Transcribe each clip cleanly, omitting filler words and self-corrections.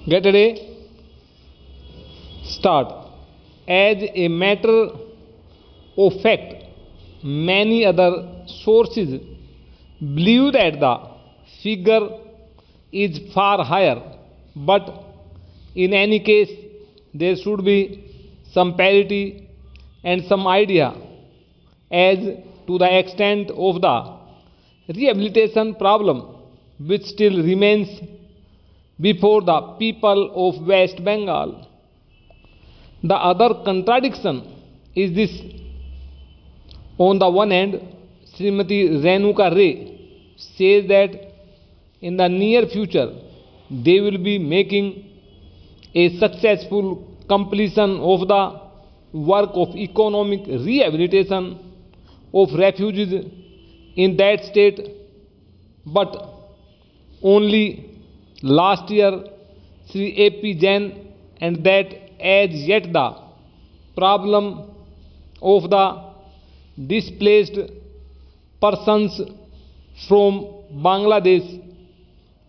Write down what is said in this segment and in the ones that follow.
Get ready, start. As a matter of fact, many other sources believe that the figure is far higher, but in any case, there should be some parity and some idea as to the extent of the rehabilitation problem which still remains before the people of West Bengal. The other contradiction is this: on the one hand, Srimati Renuka Ray says that in the near future they will be making a successful completion of the work of economic rehabilitation of refugees in that state, but only last year Sri A.P. Jain, and that as yet the problem of the displaced persons from Bangladesh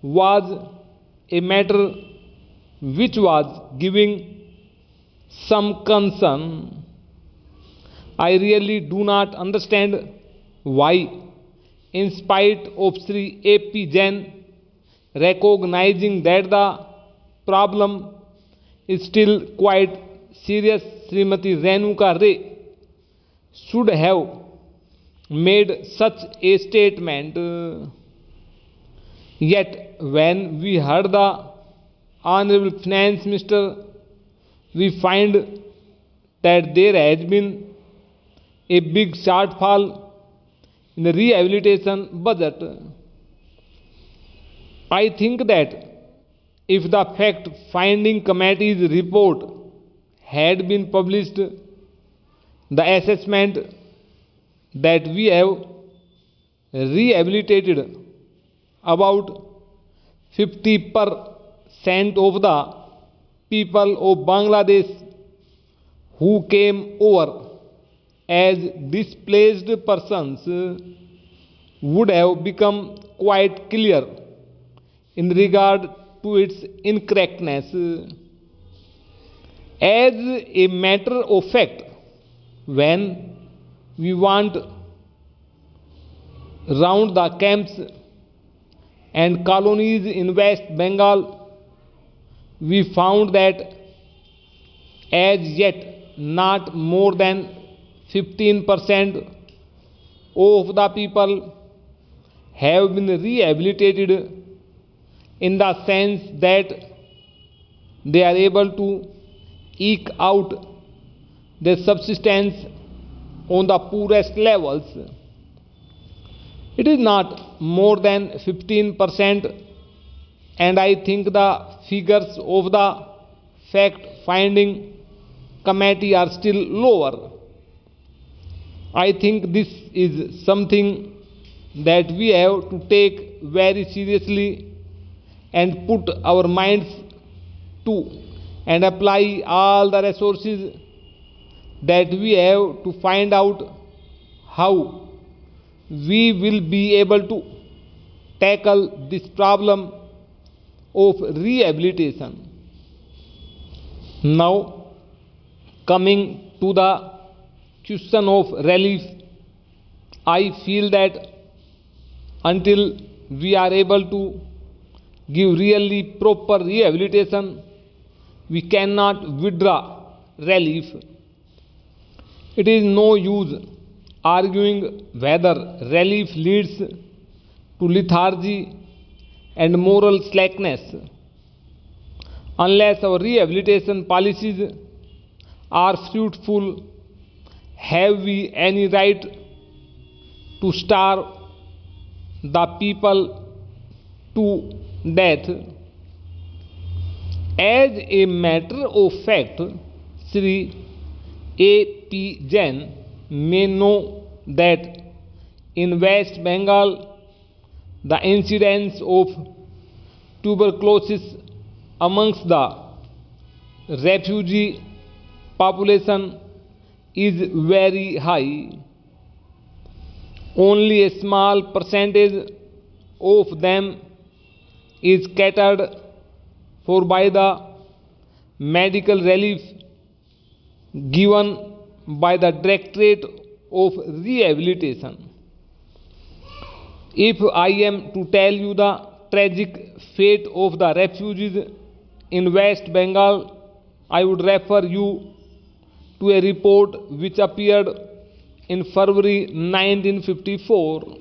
was a matter which was giving some concern. I really do not understand why, in spite of Sri A.P. Jain recognizing that the problem is still quite serious, Srimati Renuka Ray should have made such a statement. Yet, when we heard the Honorable Finance Minister, we find that there has been a big shortfall in the rehabilitation budget. I think that if the fact finding committee's report had been published, the assessment that we have rehabilitated about 50% of the people of Bangladesh who came over as displaced persons would have become quite clear in regard to its incorrectness. As a matter of fact, when we went round the camps and colonies in West Bengal, we found that as yet not more than 15% of the people have been rehabilitated, in the sense that they are able to eke out their subsistence on the poorest levels. It is not more than 15%, and I think the figures of the fact finding committee are still lower. I think this is something that we have to take very seriously and put our minds to, and apply all the resources that we have to find out how we will be able to tackle this problem of rehabilitation. Now, coming to the question of relief, I feel that until we are able to give really proper rehabilitation, we cannot withdraw relief. It is no use arguing whether relief leads to lethargy and moral slackness. Unless our rehabilitation policies are fruitful, have we any right to starve the people to death? As a matter of fact, Sri A.P. Jain may know that in West Bengal the incidence of tuberculosis amongst the refugee population is very high. Only a small percentage of them is catered for by the medical relief given by the Directorate of Rehabilitation. If I am to tell you the tragic fate of the refugees in West Bengal, I would refer you to a report which appeared in February 1954